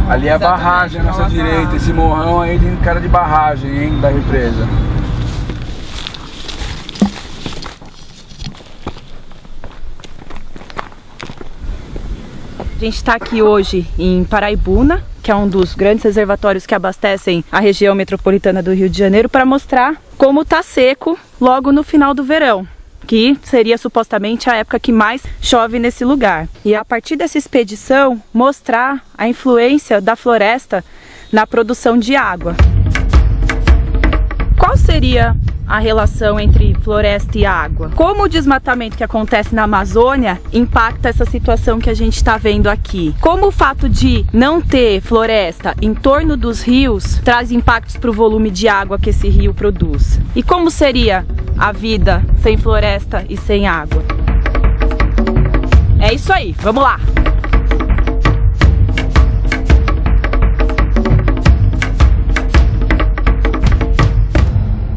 Ali é a barragem à nossa direita, esse morrão aí de cara de barragem, hein, da represa. A gente está aqui hoje em Paraibuna, que é um dos grandes reservatórios que abastecem a região metropolitana do Rio de Janeiro, para mostrar como está seco logo no final do verão, que seria supostamente a época que mais chove nesse lugar. E a partir dessa expedição, mostrar a influência da floresta na produção de água. Qual seria a relação entre floresta e água? Como o desmatamento que acontece na Amazônia impacta essa situação que a gente está vendo aqui? Como o fato de não ter floresta em torno dos rios traz impactos para o volume de água que esse rio produz? E como seria a vida sem floresta e sem água? É isso aí, vamos lá!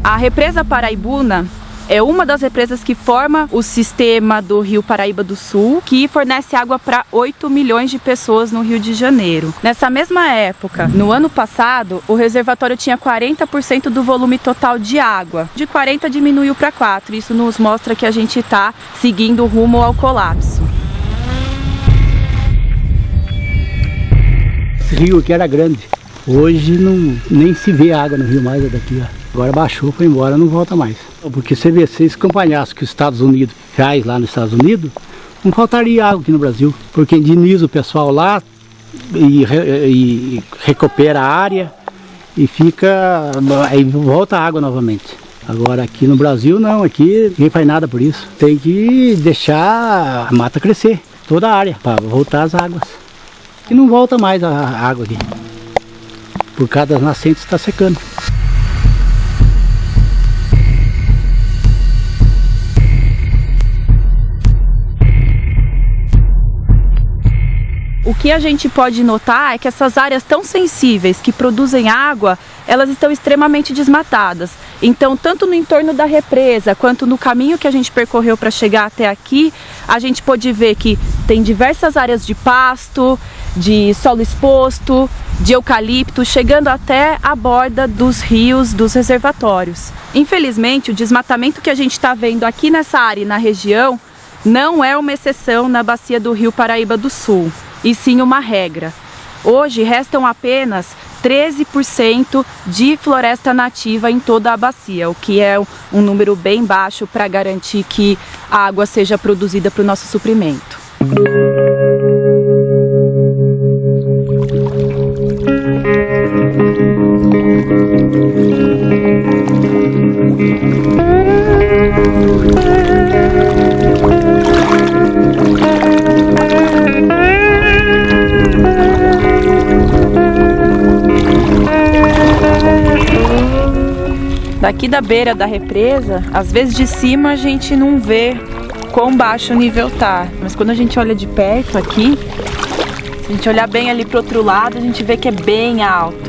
A represa Paraibuna é uma das represas que forma o sistema do Rio Paraíba do Sul, que fornece água para 8 milhões de pessoas no Rio de Janeiro. Nessa mesma época, no ano passado, o reservatório tinha 40% do volume total de água. De 40 diminuiu para 4. Isso nos mostra que a gente está seguindo rumo ao colapso. Esse rio aqui era grande. Hoje nem se vê água no rio mais, é daqui, ó. Agora baixou, foi embora, não volta mais. Porque você vê, se acompanhasse o que os Estados Unidos faz lá nos Estados Unidos, não faltaria água aqui no Brasil. Porque indeniza o pessoal lá e recupera a área e fica, aí volta a água novamente. Agora aqui no Brasil não, aqui ninguém faz nada por isso. Tem que deixar a mata crescer, toda a área, para voltar as águas. E não volta mais a água aqui. Por causa das nascentes está secando. O que a gente pode notar é que essas áreas tão sensíveis que produzem água, elas estão extremamente desmatadas. Então, tanto no entorno da represa, quanto no caminho que a gente percorreu para chegar até aqui, a gente pode ver que tem diversas áreas de pasto, de solo exposto, de eucalipto, chegando até a borda dos rios, dos reservatórios. Infelizmente, o desmatamento que a gente está vendo aqui nessa área e na região não é uma exceção na bacia do Rio Paraíba do Sul, e sim uma regra. Hoje restam apenas 13% de floresta nativa em toda a bacia, o que é um número bem baixo para garantir que a água seja produzida para o nosso suprimento. Daqui da beira da represa, às vezes de cima a gente não vê quão baixo o nível tá, mas quando a gente olha de perto aqui, se a gente olhar bem ali pro outro lado, a gente vê que é bem alto.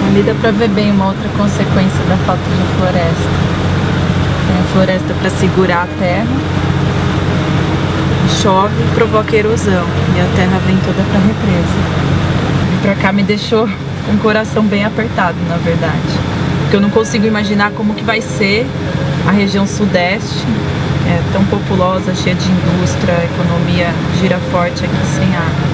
Ali dá pra ver bem uma outra consequência da falta de floresta. Tem a floresta para segurar a terra, chove e provoca erosão, e a terra vem toda pra represa. Vir pra cá me deixou com o coração bem apertado, na verdade. Porque eu não consigo imaginar como que vai ser a região sudeste, tão populosa, cheia de indústria, a economia gira forte aqui sem água.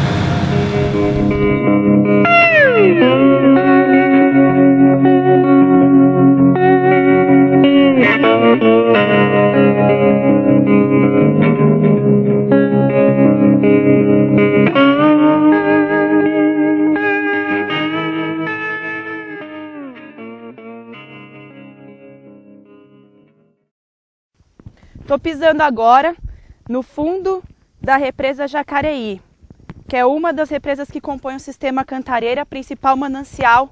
Estou pisando agora no fundo da represa Jacareí, que é uma das represas que compõem o sistema Cantareira, a principal manancial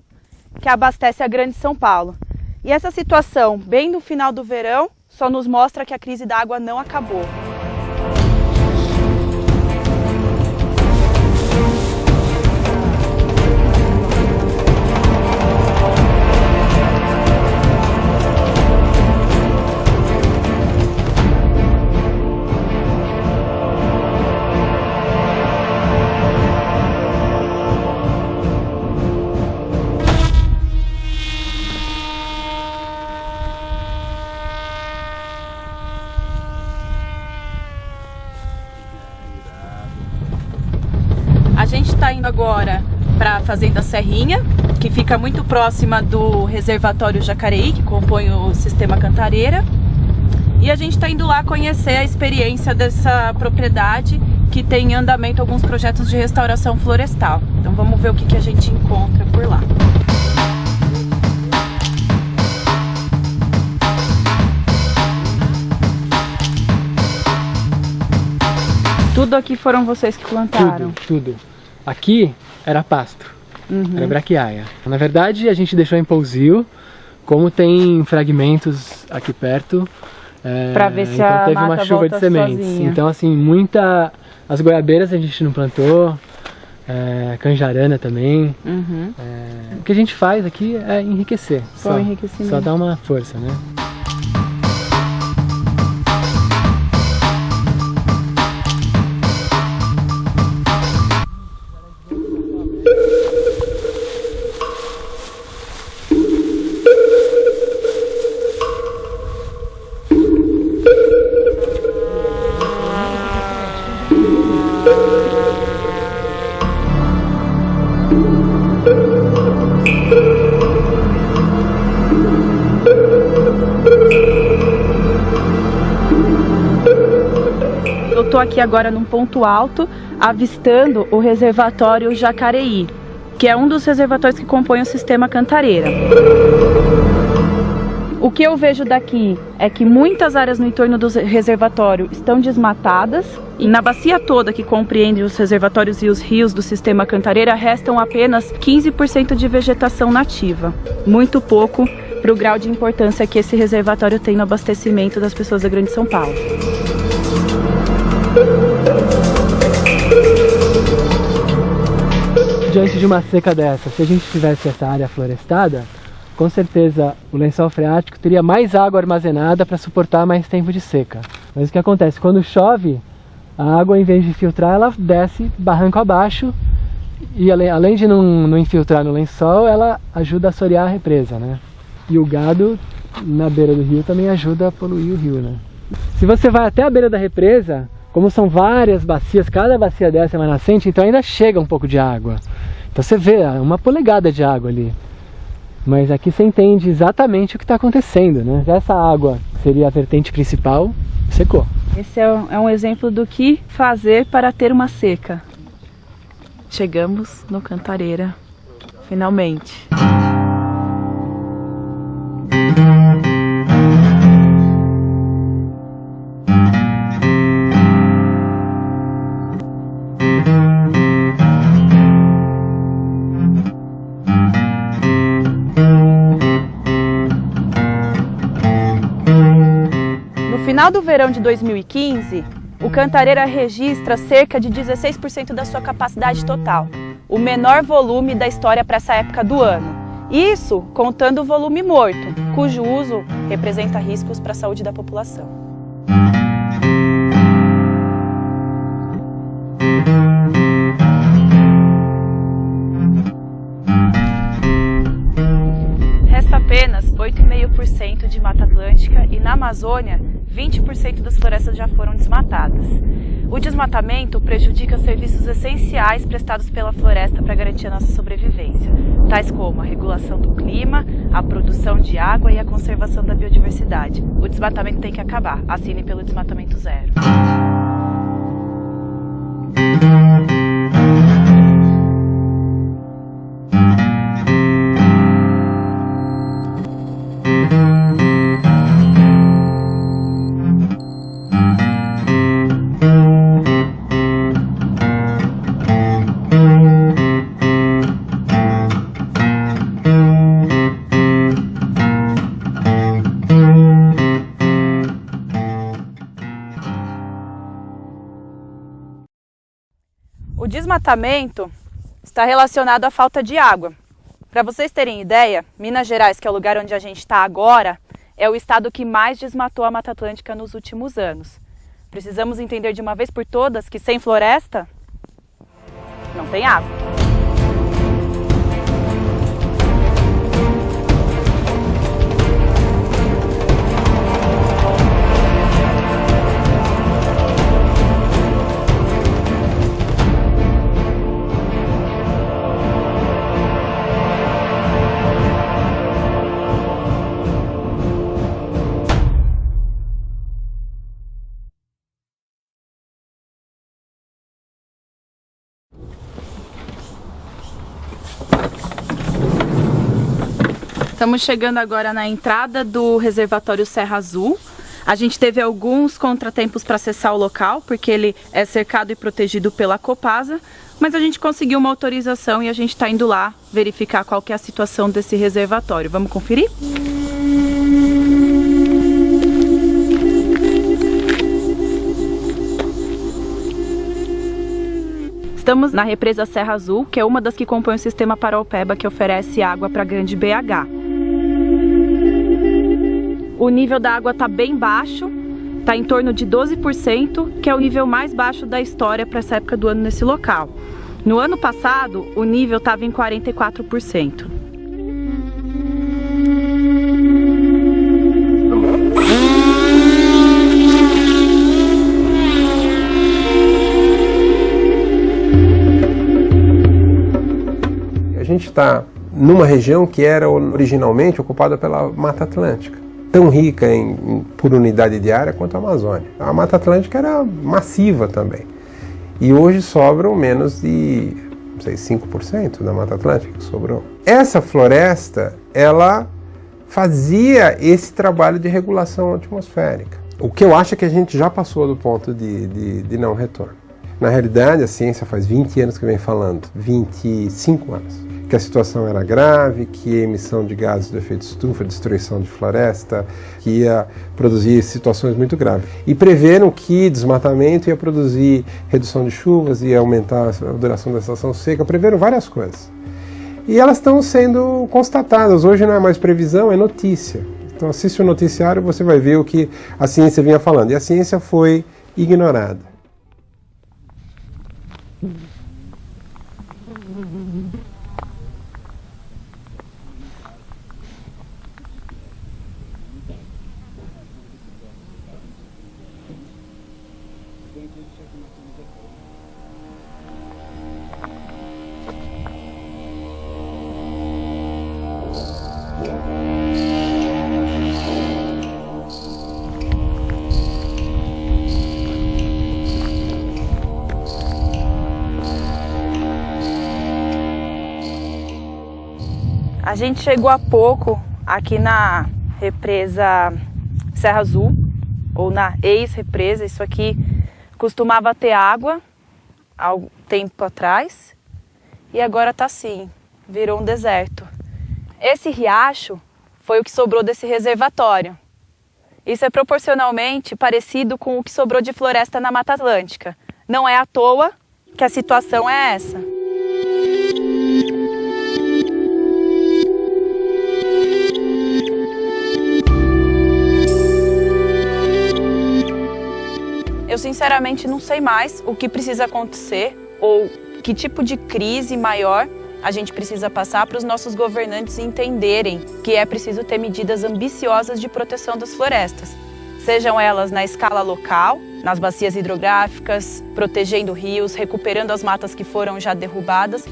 que abastece a Grande São Paulo. E essa situação, bem no final do verão, só nos mostra que a crise da água não acabou. gente está indo agora para a Fazenda Serrinha, que fica muito próxima do reservatório Jacareí, que compõe o sistema Cantareira. E a gente está indo lá conhecer a experiência dessa propriedade que tem em andamento alguns projetos de restauração florestal. Então vamos ver o que a gente encontra por lá. Tudo aqui foram vocês que plantaram? Tudo. Aqui era pasto, era braquiária. Na verdade, a gente deixou em pousio, como tem fragmentos aqui perto, pra ver se então a teve mata uma chuva volta de sementes. sozinha. Então, assim, as goiabeiras a gente não plantou, canjarana também. O que a gente faz aqui é enriquecer. Só enriquecimento. Só dar uma força, né? Eu tô aqui agora num ponto alto, avistando o reservatório Jacareí, que é um dos reservatórios que compõem o sistema Cantareira. O que eu vejo daqui é que muitas áreas no entorno do reservatório estão desmatadas e na bacia toda que compreende os reservatórios e os rios do sistema Cantareira restam apenas 15% de vegetação nativa. Muito pouco para o grau de importância que esse reservatório tem no abastecimento das pessoas da Grande São Paulo. Diante de uma seca dessa, se a gente tivesse essa área florestada, com certeza o lençol freático teria mais água armazenada para suportar mais tempo de seca. Mas o que acontece? Quando chove, a água, em vez de filtrar, ela desce barranco abaixo e além de não infiltrar no lençol, ela ajuda a assorear a represa, né? E o gado na beira do rio também ajuda a poluir o rio, né? Se você vai até a beira da represa, como são várias bacias, cada bacia dessa é uma nascente, então ainda chega um pouco de água. Então você vê uma polegada de água ali. Mas aqui você entende exatamente o que está acontecendo, né? Essa água, que seria a vertente principal, secou. Esse é um exemplo do que fazer para ter uma seca. Chegamos no Cantareira, finalmente. No final do verão de 2015, o Cantareira registra cerca de 16% da sua capacidade total, o menor volume da história para essa época do ano. Isso contando o volume morto, cujo uso representa riscos para a saúde da população. Resta apenas 8,5% de Mata Atlântica e na Amazônia, 20% das florestas já foram desmatadas. O desmatamento prejudica serviços essenciais prestados pela floresta para garantir a nossa sobrevivência, tais como a regulação do clima, a produção de água e a conservação da biodiversidade. O desmatamento tem que acabar. Assine pelo Desmatamento Zero. O desmatamento está relacionado à falta de água. Para vocês terem ideia, Minas Gerais, que é o lugar onde a gente está agora, é o estado que mais desmatou a Mata Atlântica nos últimos anos. Precisamos entender de uma vez por todas que sem floresta não tem água. Estamos chegando agora na entrada do reservatório Serra Azul. A gente teve alguns contratempos para acessar o local, porque ele é cercado e protegido pela Copasa, mas a gente conseguiu uma autorização e a gente está indo lá verificar qual que é a situação desse reservatório. Vamos conferir? Estamos na represa Serra Azul, que é uma das que compõe o sistema Paraopeba, que oferece água para a Grande BH. O nível da água está bem baixo, está em torno de 12%, que é o nível mais baixo da história para essa época do ano nesse local. No ano passado, o nível estava em 44%. A gente está numa região que era originalmente ocupada pela Mata Atlântica, tão rica por unidade de área quanto a Amazônia. A Mata Atlântica era massiva também. E hoje sobram menos de, não sei, 5% da Mata Atlântica que sobrou. Essa floresta, ela fazia esse trabalho de regulação atmosférica. O que eu acho é que a gente já passou do ponto de não retorno. Na realidade, a ciência faz 20 anos que vem falando, 25 anos, que a situação era grave, que a emissão de gases do efeito estufa, destruição de floresta, que ia produzir situações muito graves. E preveram que desmatamento ia produzir redução de chuvas, ia aumentar a duração da estação seca, preveram várias coisas. E elas estão sendo constatadas. Hoje não é mais previsão, é notícia. Então assiste o noticiário e você vai ver o que a ciência vinha falando. E a ciência foi ignorada. A gente chegou há pouco aqui na represa Serra Azul, ou na ex-represa. Isso aqui costumava ter água há um tempo atrás e agora está assim, virou um deserto. Esse riacho foi o que sobrou desse reservatório. Isso é proporcionalmente parecido com o que sobrou de floresta na Mata Atlântica. Não é à toa que a situação é essa. Eu sinceramente não sei mais o que precisa acontecer ou que tipo de crise maior a gente precisa passar para os nossos governantes entenderem que é preciso ter medidas ambiciosas de proteção das florestas. Sejam elas na escala local, nas bacias hidrográficas, protegendo rios, recuperando as matas que foram já derrubadas,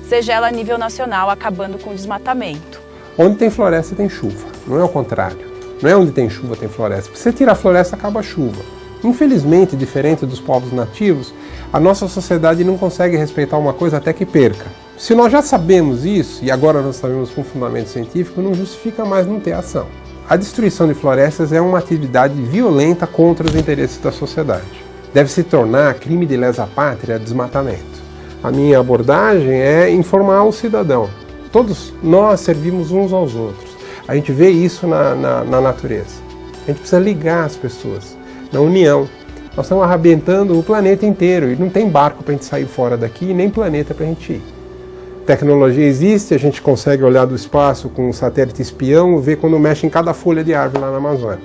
seja ela a nível nacional, acabando com o desmatamento. Onde tem floresta tem chuva, não é o contrário. Não é onde tem chuva tem floresta. Se você tira a floresta, acaba a chuva. Infelizmente, diferente dos povos nativos, a nossa sociedade não consegue respeitar uma coisa até que perca. Se nós já sabemos isso, e agora nós sabemos com fundamento científico, não justifica mais não ter ação. A destruição de florestas é uma atividade violenta contra os interesses da sociedade. Deve se tornar crime de lesa pátria desmatamento. A minha abordagem é informar o cidadão. Todos nós servimos uns aos outros. A gente vê isso na natureza. A gente precisa ligar as pessoas. Na união. Nós estamos arrebentando o planeta inteiro e não tem barco para a gente sair fora daqui, nem planeta para a gente ir. Tecnologia existe, a gente consegue olhar do espaço com um satélite espião, ver quando mexe em cada folha de árvore lá na Amazônia.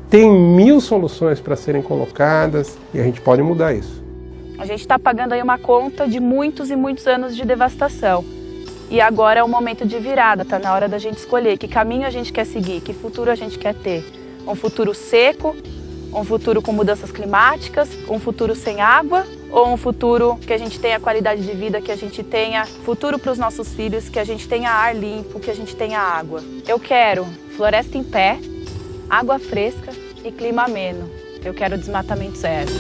Tem 1000 soluções para serem colocadas e a gente pode mudar isso. A gente está pagando aí uma conta de muitos e muitos anos de devastação. E agora é o momento de virada, está na hora da gente escolher que caminho a gente quer seguir, que futuro a gente quer ter. Um futuro seco, um futuro com mudanças climáticas, um futuro sem água, ou um futuro que a gente tenha qualidade de vida, que a gente tenha futuro para os nossos filhos, que a gente tenha ar limpo, que a gente tenha água. Eu quero floresta em pé, água fresca e clima ameno. Eu quero desmatamento zero.